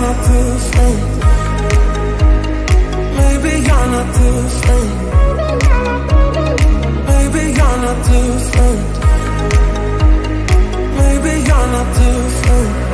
not different. Maybe you're not different. Maybe you're not different. Maybe you're not different.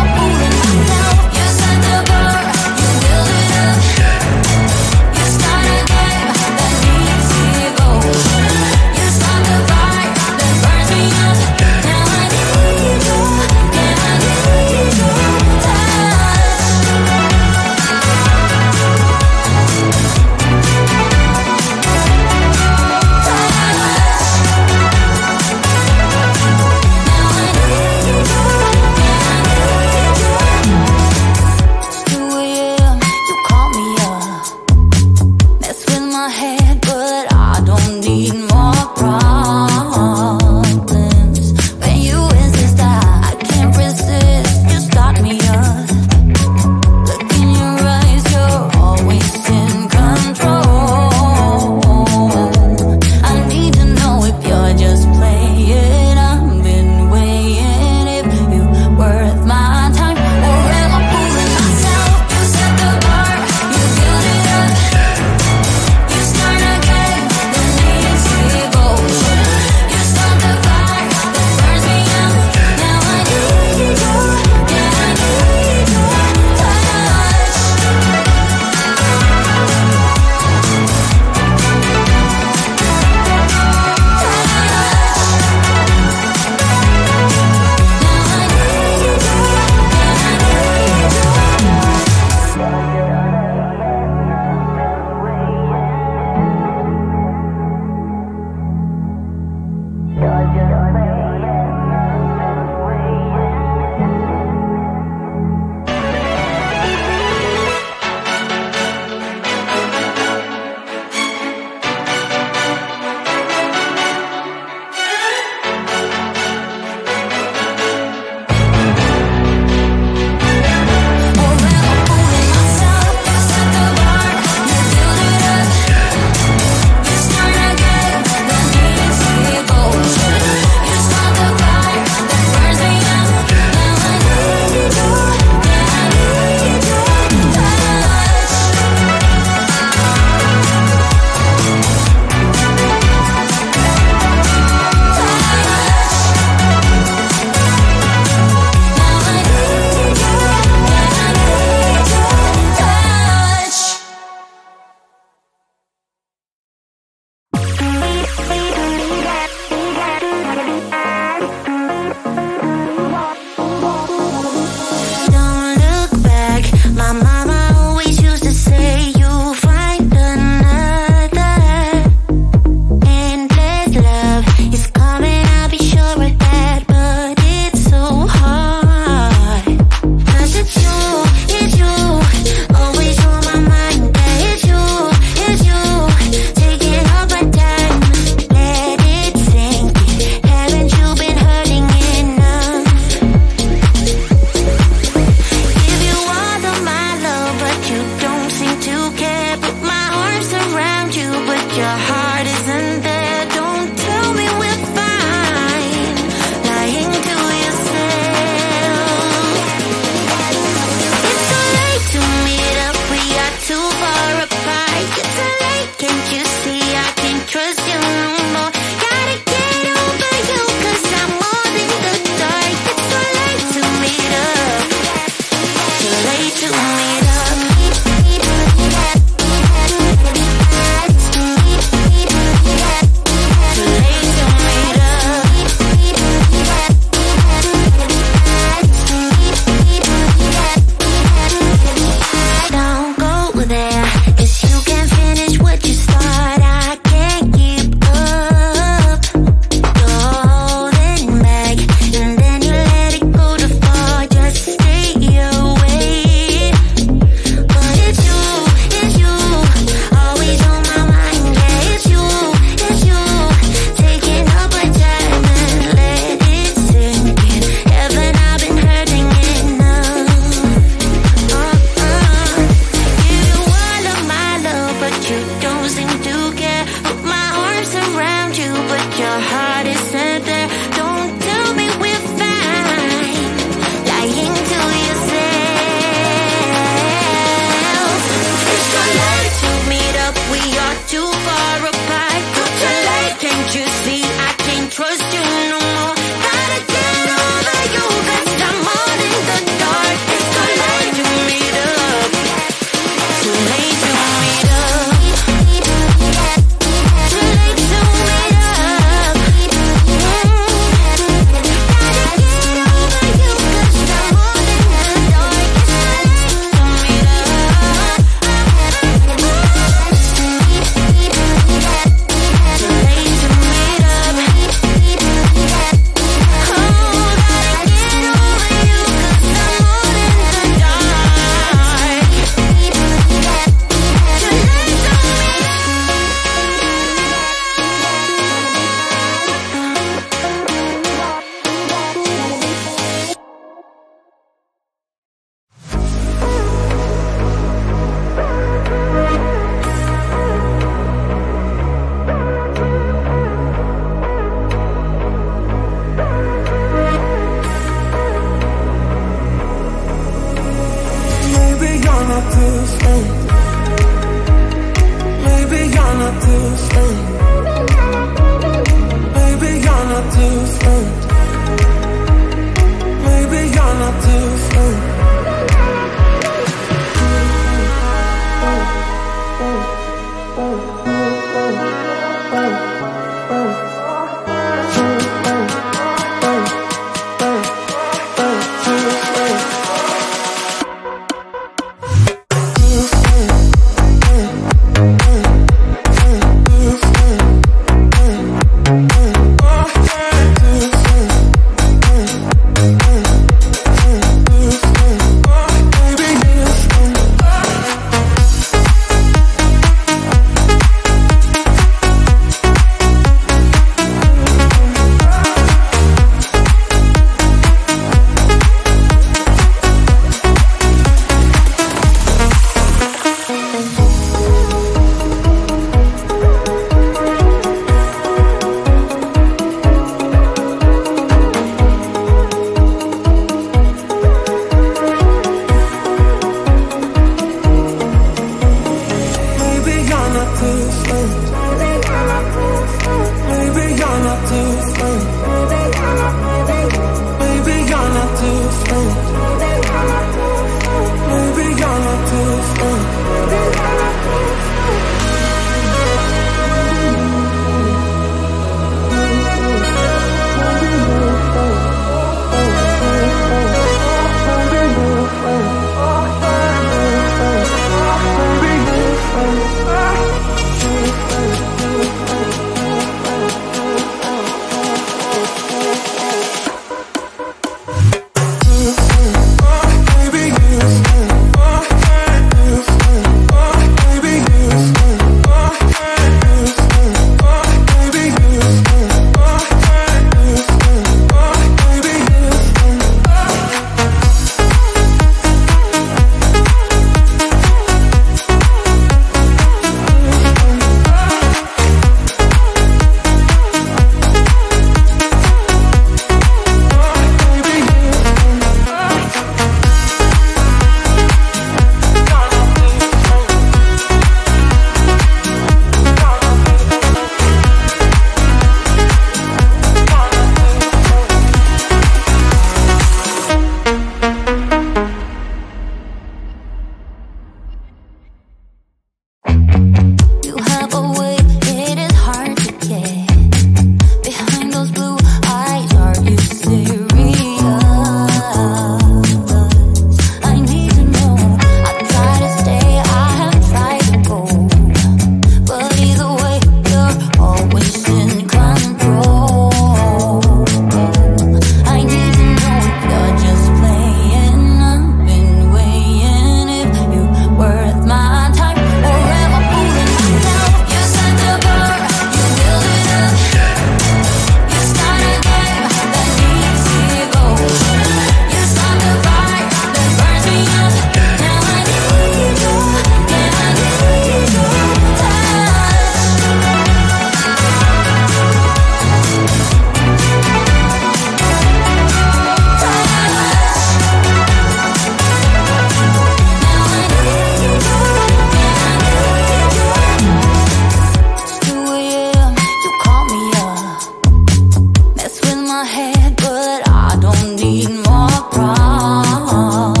my head, but I don't need more problems.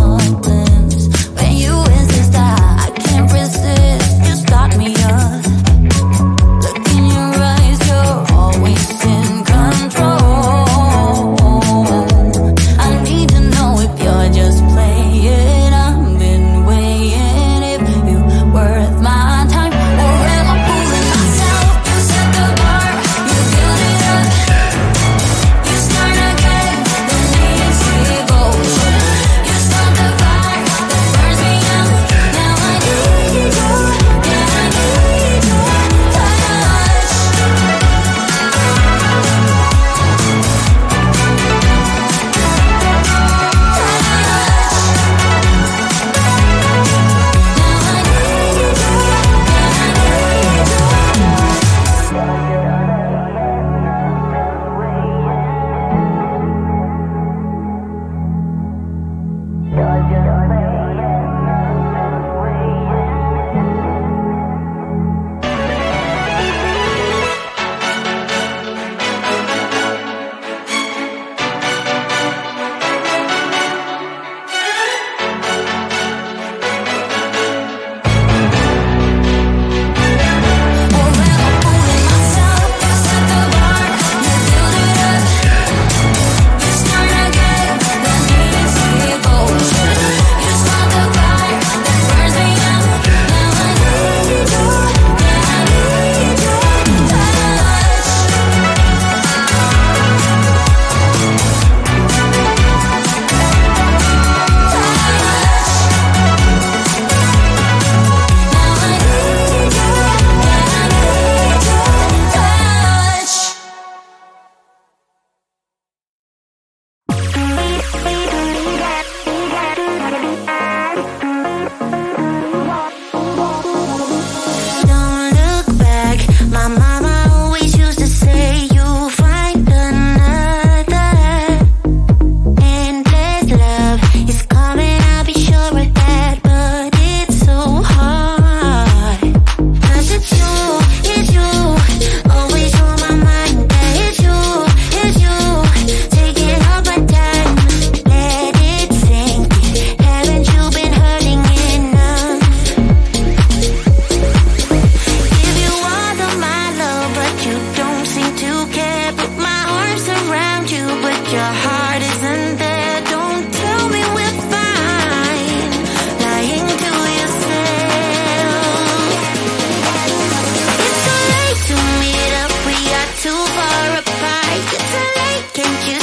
When you insist that I can't resist, you start me up. Look in your eyes, you're always in control. I need to know if you're just playing. I've been weighing if you're worth my time, or am I fooling myself? You set the bar, you build it up. You start again, the needs devotion. You start the fire that burns me out. Now I need you, yeah, I need your touch. Don't look back. My mama always used to say you'll find another. Endless love is coming, I'll be sure of that. But it's so hard, 'cause it's you, always on my mind. That it's you, taking all my time. Let it sink in. Haven't you been hurting enough? Give you all of my love, but you don't seem to care. Put my arms around you, but your heart isn't there. Don't tell me we're fine, lying to yourself. It's too late to meet up, we are too far apart. It's too late, can't you